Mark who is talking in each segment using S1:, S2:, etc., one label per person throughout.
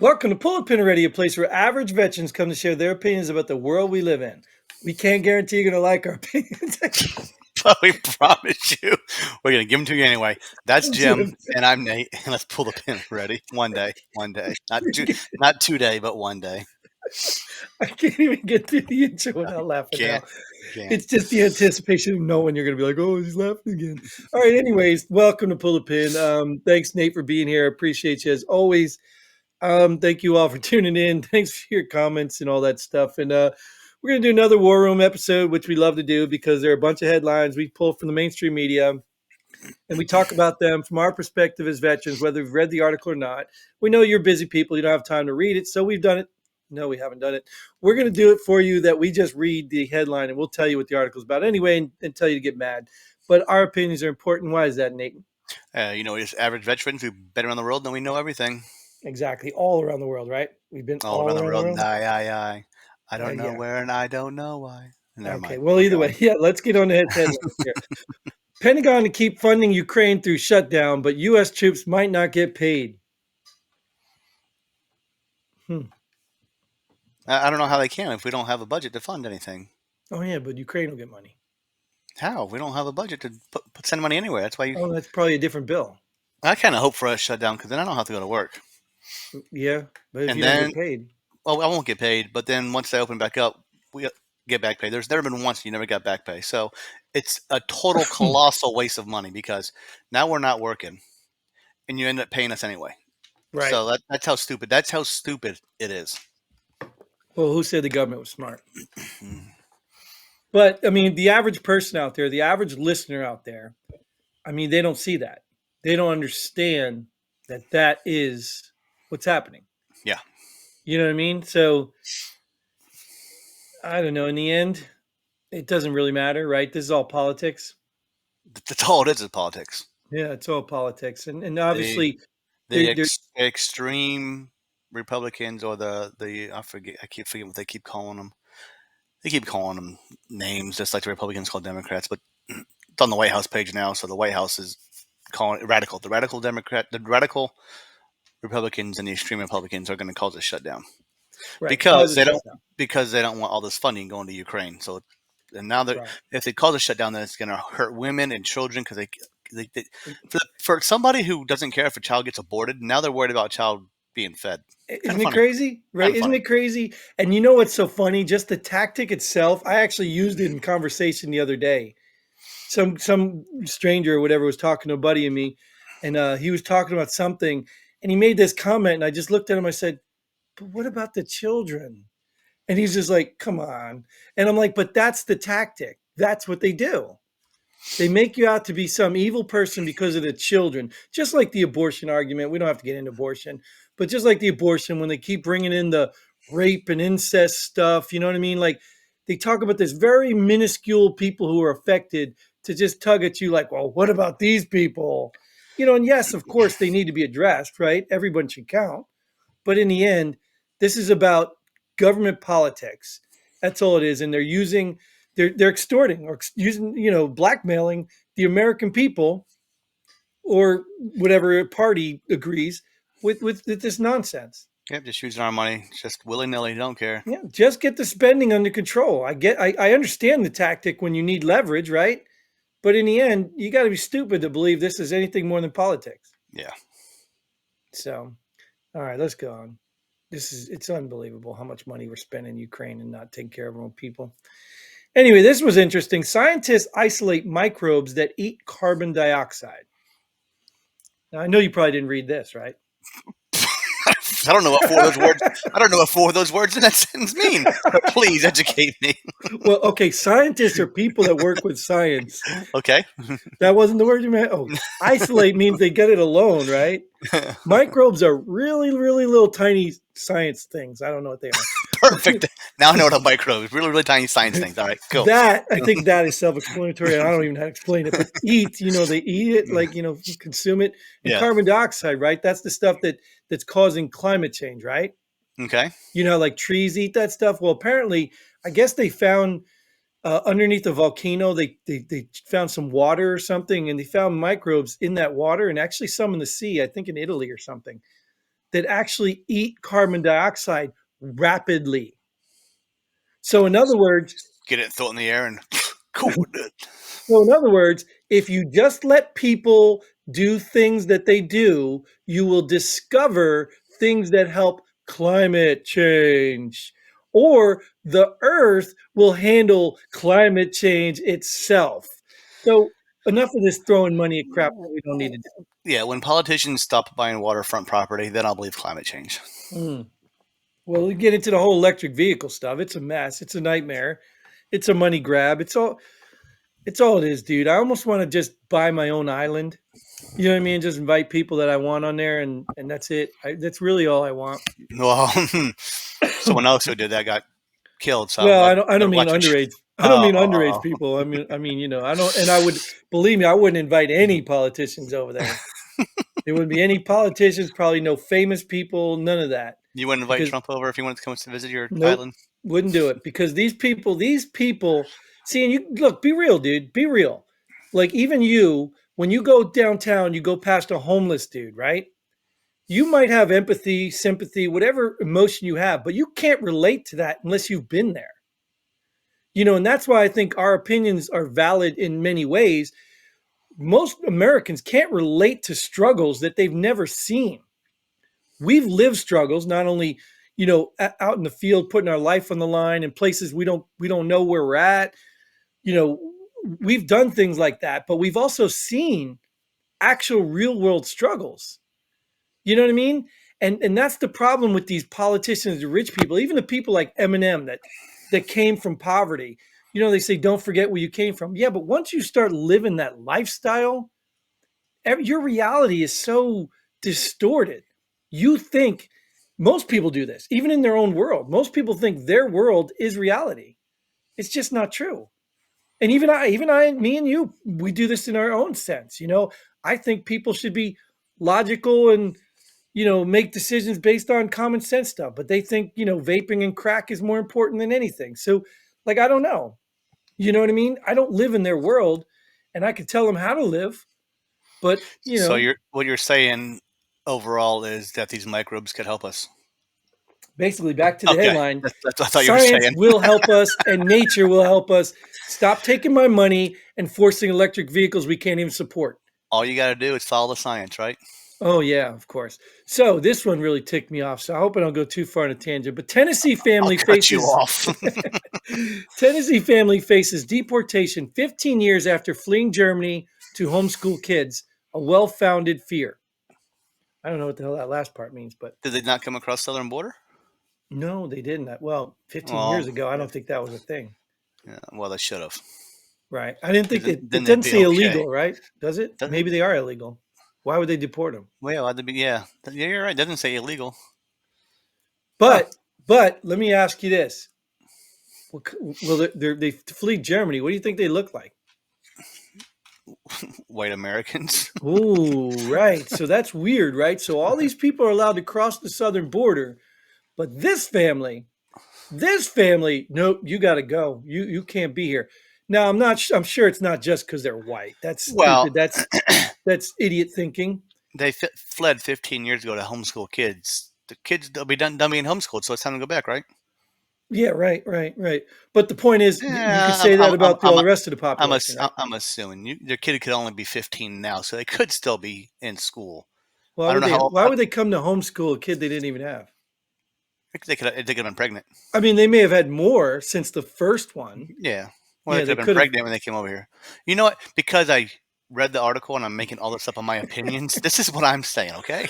S1: Welcome to Pull a Pin Already, a place where average veterans come to share their opinions about the world we live in. We can't guarantee you're going to like our opinions.
S2: But we promise you, we're going to give them to you anyway. That's Jim, and I'm Nate, and let's pull the pin already. One day. Not today, but one day.
S1: I can't even get through the intro without laughing now.
S2: Can't.
S1: It's just the anticipation of knowing you're going to be like, oh, he's laughing again. All right, anyways, welcome to Pull a Pin. Thanks, Nate, for being here. I appreciate you as always. Thank you all for tuning in. Thanks for your comments and all that stuff. And we're going to do another War Room episode, which we love to do because there are a bunch of headlines we pull from the mainstream media. And we talk about them from our perspective as veterans, whether we've read the article or not. We know you're busy people. You don't have time to read it. So we've done it. No, we haven't done it. We're going to do it for you that we just read the headline and we'll tell you what the article is about anyway and tell you to get mad. But our opinions are important. Why is that, Nate?
S2: As average veterans, we've been around the world and we know everything.
S1: Exactly. All around the world, right? We've been
S2: all around the world. I don't know where and I don't know why.
S1: Never mind. Well, either way, let's get on the headlines here. Pentagon to keep funding Ukraine through shutdown, but U.S. troops might not get paid.
S2: I don't know how they can if we don't have a budget to fund anything.
S1: Oh, yeah, but Ukraine will get money.
S2: How? We don't have a budget to send money anywhere. That's why
S1: Oh, that's probably a different bill.
S2: I kind of hope for a shutdown because then I don't have to go to work.
S1: Yeah, but if you don't get paid.
S2: Well, I won't get paid, but then once they open back up, we get back pay. There's never been once you never got back pay. So it's a total colossal waste of money because now we're not working and you end up paying us anyway.
S1: Right.
S2: So that's how stupid it is.
S1: Well, who said the government was smart? But, I mean, the average person out there, the average listener out there, I mean, they don't see that. They don't understand that is what's happening.
S2: Yeah.
S1: You know what I mean? So, I don't know. In the end, it doesn't really matter, right? This is all politics.
S2: That's all it is politics.
S1: Yeah, it's all politics. And obviously...
S2: The extreme Republicans or I keep forgetting what they keep calling them. They keep calling them names just like the Republicans call Democrats, but it's on the White House page now, so the White House is calling it radical. The radical Republicans and the extreme Republicans are going to cause a shutdown. Right. Because they don't want all this funding going to Ukraine. So and now that if they cause a shutdown, then it's going to hurt women and children because for somebody who doesn't care if a child gets aborted, now they're worried about a child being fed.
S1: Isn't it crazy? Right? Isn't it crazy? And you know what's so funny? Just the tactic itself. I actually used it in conversation the other day. Some stranger or whatever was talking to a buddy of me, and he was talking about something, and he made this comment, and I just looked at him. I said, "But what about the children?" And he's just like, "Come on." And I'm like, "But that's the tactic. That's what they do. They make you out to be some evil person because of the children." Just like the abortion argument. We don't have to get into abortion, but just like the abortion, when they keep bringing in the rape and incest stuff, you know what I mean? Like they talk about this very minuscule people who are affected to just tug at you like, well, what about these people? You know, and yes, of course, they need to be addressed, right? Everyone should count. But in the end, this is about government politics. That's all it is. And they're extorting or using, blackmailing the American people or whatever party agrees with this nonsense.
S2: Yep, just using our money, just willy-nilly, don't care.
S1: Yeah, just get the spending under control. I understand the tactic when you need leverage, right? But in the end, you got to be stupid to believe this is anything more than politics.
S2: Yeah.
S1: So, all right, let's go on. It's unbelievable how much money we're spending in Ukraine and not taking care of our own people. Anyway, this was interesting. Scientists isolate microbes that eat carbon dioxide. Now, I know you probably didn't read this, right?
S2: I don't know what four of those words in that sentence mean. But please educate me.
S1: Well, okay, scientists are people that work with science.
S2: Okay.
S1: That wasn't the word you meant? Oh, isolate means they get it alone, right? Microbes are really, really little tiny science things. I don't know what they are.
S2: Perfect. Now I know what a microbe is. Really, really tiny science things. All right, cool.
S1: I think that is self-explanatory. I don't even know how to explain it. But eat, they eat it, like, consume it. And carbon dioxide, right? That's the stuff that's causing climate change, right?
S2: Okay.
S1: Like trees eat that stuff. Well, apparently, I guess they found underneath a volcano, they found some water or something, and they found microbes in that water and actually some in the sea, I think in Italy or something, that actually eat carbon dioxide rapidly. So in other words,
S2: get it, throw it in the air, and cool with it.
S1: So in other words, if you just let people do things that they do, you will discover things that help climate change. Or the earth will handle climate change itself. So enough of this throwing money at crap that we don't need to do.
S2: Yeah, when politicians stop buying waterfront property, then I'll believe climate change.
S1: Well, we get into the whole electric vehicle stuff. It's a mess. It's a nightmare. It's a money grab. It's all it is, dude. I almost want to just buy my own island. You know what I mean? Just invite people that I want on there, and that's it. That's really all I want.
S2: Well, someone else who did that got killed. So
S1: well, I don't mean underage. I don't mean underage
S2: oh.
S1: people. I mean, you know, I don't. And I would believe me, I wouldn't invite any politicians over there. There wouldn't be any politicians. Probably no famous people. None of that.
S2: You wouldn't invite Trump over if he wanted to come to visit your
S1: nope,
S2: island?
S1: Wouldn't do it because these people. See, and you look. Be real, dude. Be real. Like even you, when you go downtown, you go past a homeless dude, right? You might have empathy, sympathy, whatever emotion you have, but you can't relate to that unless you've been there. You know, and that's why I think our opinions are valid in many ways. Most Americans can't relate to struggles that they've never seen. We've lived struggles, not only, you know, out in the field, putting our life on the line in places we don't know where we're at. You know, we've done things like that, but we've also seen actual real world struggles. You know what I mean? And that's the problem with these politicians, the rich people, even the people like Eminem that came from poverty. You know, they say, don't forget where you came from. Yeah, but once you start living that lifestyle, your reality is so distorted. You think most people do this, even in their own world. Most people think their world is reality. It's just not true. And even I, me and you, we do this in our own sense. You know, I think people should be logical and, you know, make decisions based on common sense stuff. But they think, you know, vaping and crack is more important than anything. So, like, I don't know. You know what I mean? I don't live in their world, and I could tell them how to live. But you know,
S2: so what you're saying overall is that these microbes could help us.
S1: Basically, back to the headline.
S2: That's what I thought
S1: Science
S2: you were saying.
S1: will help us, and nature will help us. Stop taking my money and forcing electric vehicles we can't even support.
S2: All you got to do is follow the science, right?
S1: Oh, yeah, of course. So this one really ticked me off. So I hope I don't go too far on a tangent. But Tennessee family Tennessee family faces deportation 15 years after fleeing Germany to homeschool kids. A well-founded fear. I don't know what the hell that last part means, but
S2: did they not come across southern border?
S1: No, they didn't. Well, 15 years ago, I don't think that was a thing.
S2: Yeah, well, they should have.
S1: Right. I didn't think it doesn't say illegal, right? Does it? Maybe they are illegal. Why would they deport them?
S2: Well, yeah, you're right. It doesn't say illegal.
S1: But let me ask you this: well, they flee Germany. What do you think they look like?
S2: White Americans.
S1: Ooh, right. So that's weird, right? So all these people are allowed to cross the southern border, but this family, nope, you got to go. You can't be here. Now I'm sure it's not just because they're white. That's stupid. That's idiot thinking.
S2: They fled 15 years ago to homeschool kids. The kids they'll be done being homeschooled, so it's time to go back, right?
S1: Yeah, right. But the point is, you could say that about all the rest of the population.
S2: I'm assuming your kid could only be 15 now, so they could still be in school.
S1: Why would they come to homeschool a kid they didn't even have?
S2: They could have been pregnant.
S1: I mean, they may have had more since the first one.
S2: Yeah. Well, they could have been pregnant when they came over here. You know what? Because I read the article and I'm making all this up on my opinions, this is what I'm saying, okay?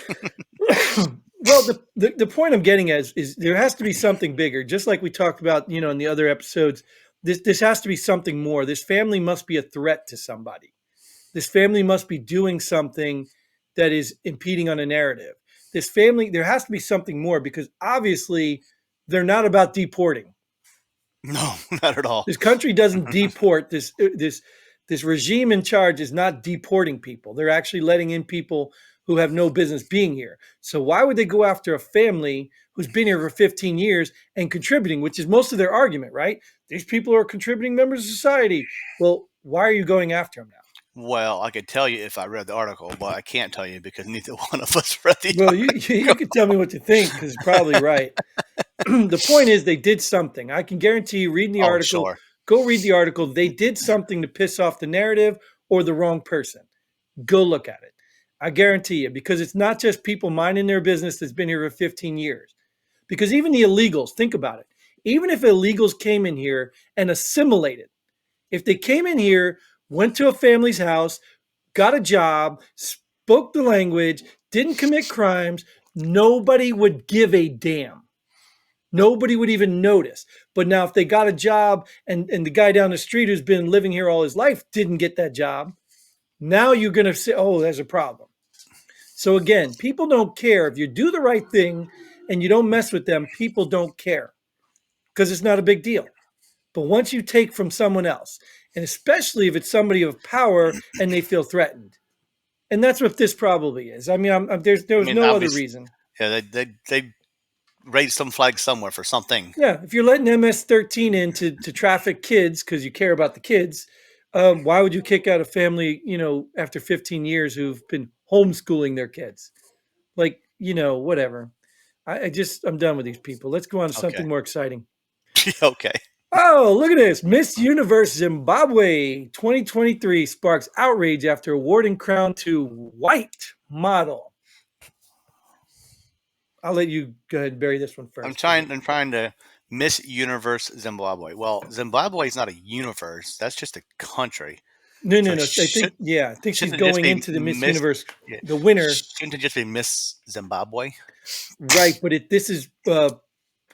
S1: Well, the point I'm getting at is there has to be something bigger. Just like we talked about, you know, in the other episodes, this has to be something more. This family must be a threat to somebody. This family must be doing something that is impeding on a narrative. This family, there has to be something more because obviously they're not about deporting.
S2: No, not at all.
S1: This country doesn't deport. This regime in charge is not deporting people. They're actually letting in people who have no business being here. So why would they go after a family who's been here for 15 years and contributing, which is most of their argument, right? These people are contributing members of society. Well, why are you going after them now?
S2: Well, I could tell you if I read the article, but I can't tell you because neither one of us read the
S1: Well,
S2: article.
S1: you can tell me what you think because it's probably right. The point is they did something. I can guarantee you reading the
S2: Oh,
S1: article,
S2: sure.
S1: go read the article. They did something to piss off the narrative or the wrong person. Go look at it. I guarantee you, because it's not just people minding their business that's been here for 15 years. Because even the illegals, think about it. Even if illegals came in here and assimilated, if they came in here, went to a family's house, got a job, spoke the language, didn't commit crimes, nobody would give a damn. Nobody would even notice. But now, if they got a job and the guy down the street who's been living here all his life didn't get that job, now you're going to say, oh, there's a problem. So, again, people don't care. If you do the right thing and you don't mess with them, people don't care because it's not a big deal. But once you take from someone else, and especially if it's somebody of power and they feel threatened, and that's what this probably is. I mean, there was no other reason.
S2: Yeah, they raised some flag somewhere for something.
S1: Yeah, if you're letting MS-13 in to traffic kids because you care about the kids, why would you kick out a family, after 15 years who've been homeschooling their kids? Like, whatever. I'm done with these people. Let's go on to
S2: Okay.
S1: something more exciting.
S2: Okay.
S1: Oh, look at this. Miss Universe Zimbabwe 2023 sparks outrage after awarding crown to white model. I'll let you go ahead and bury this one first.
S2: I'm trying to Miss Universe Zimbabwe. Well, Zimbabwe is not a universe. That's just a country.
S1: No. I think she's going into the Miss Universe, the winner.
S2: Shouldn't it just be Miss Zimbabwe?
S1: Right, but this is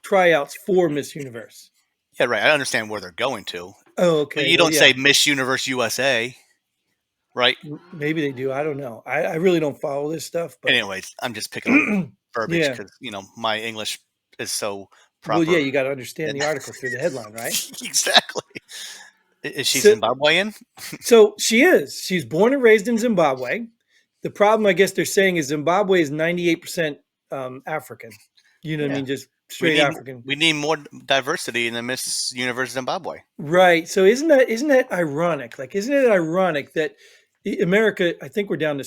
S1: tryouts for Miss Universe.
S2: Yeah, right. I understand where they're going to.
S1: Oh, okay.
S2: But you don't say Miss Universe USA, right?
S1: Maybe they do. I don't know. I really don't follow this stuff. But
S2: anyways, I'm just picking on verbiage because my English is so proper.
S1: Well, yeah, you got to understand the article through the headline, right?
S2: Exactly. Is she Zimbabwean?
S1: So she is. She's born and raised in Zimbabwe. The problem, I guess, they're saying is Zimbabwe is 98% African. You know what I mean? Just straight African.
S2: We need more diversity in the Miss Universe Zimbabwe.
S1: Right. So isn't that ironic? Like, isn't it ironic that America? I think we're down to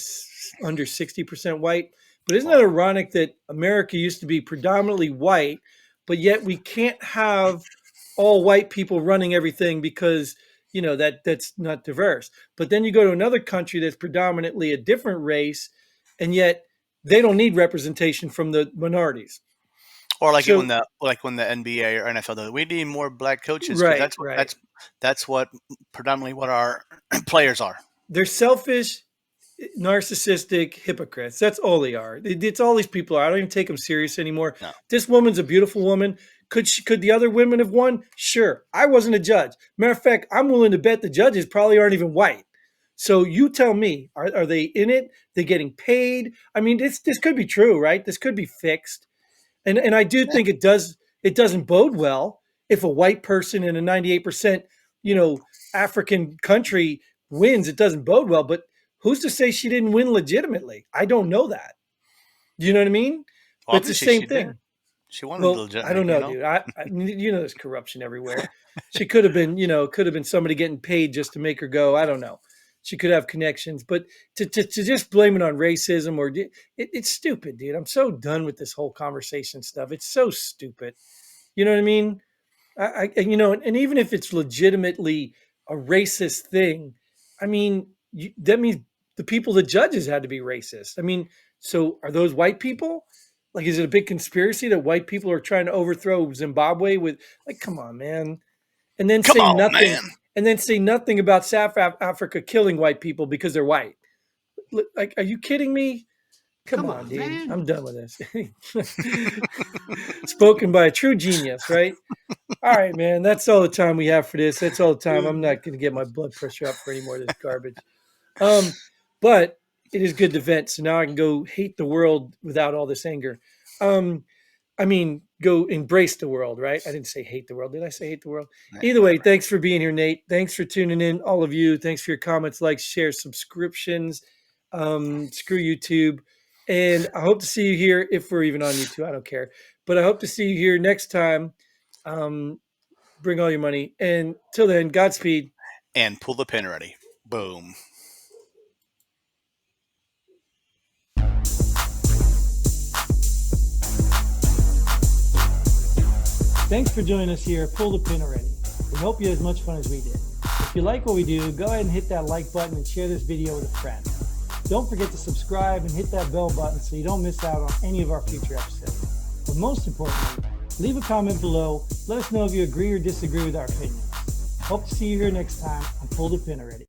S1: under 60% white. But isn't that ironic that America used to be predominantly white, but yet we can't have all white people running everything because that's not diverse. But then you go to another country that's predominantly a different race, and yet they don't need representation from the minorities.
S2: Or when the NBA or NFL, we need more black coaches.
S1: Right.
S2: That's what predominantly what our players are.
S1: They're selfish, narcissistic hypocrites. That's all they are. It's all these people are. I don't even take them serious anymore.
S2: No.
S1: This woman's a beautiful woman. Could the other women have won? Sure. I wasn't a judge. Matter of fact, I'm willing to bet the judges probably aren't even white. So you tell me, are they in it? They're getting paid. I mean, this could be true, right? This could be fixed. And I do think it doesn't bode well if a white person in a 98%, African country wins. It doesn't bode well, but who's to say she didn't win legitimately? I don't know that. You know what I mean?
S2: Well,
S1: it's the same thing.
S2: Did. She won
S1: legitimately. I don't know, dude. There's corruption everywhere. She could have been somebody getting paid just to make her go. I don't know. She could have connections, but to just blame it on racism it's stupid, dude. I'm so done with this whole conversation stuff. It's so stupid. You know what I mean? And even if it's legitimately a racist thing, I mean, that means the judges had to be racist. I mean, so are those white people? Like, is it a big conspiracy that white people are trying to overthrow Zimbabwe with, like, come on, man. And then say nothing about South Africa killing white people because they're white. Like, are you kidding me? Come on, dude. Man. I'm done with this. Spoken by a true genius, right? All right, man. That's all the time we have for this. That's all the time. I'm not going to get my blood pressure up for any more of this garbage. But it is good to vent. So now I can go hate the world without all this anger. Go embrace the world, right? I didn't say hate the world. Did I say hate the world? Either way, thanks for being here, Nate. Thanks for tuning in, all of you. Thanks for your comments, likes, shares, subscriptions. Screw YouTube. And I hope to see you here if we're even on YouTube. I don't care. But I hope to see you here next time. Bring all your money. And till then, Godspeed.
S2: And pull the pin ready. Boom.
S1: Thanks for joining us here at Pull the Pin Already. We hope you had as much fun as we did. If you like what we do, go ahead and hit that like button and share this video with a friend. Don't forget to subscribe and hit that bell button so you don't miss out on any of our future episodes. But most importantly, leave a comment below. Let us know if you agree or disagree with our opinions. Hope to see you here next time on Pull the Pin Already.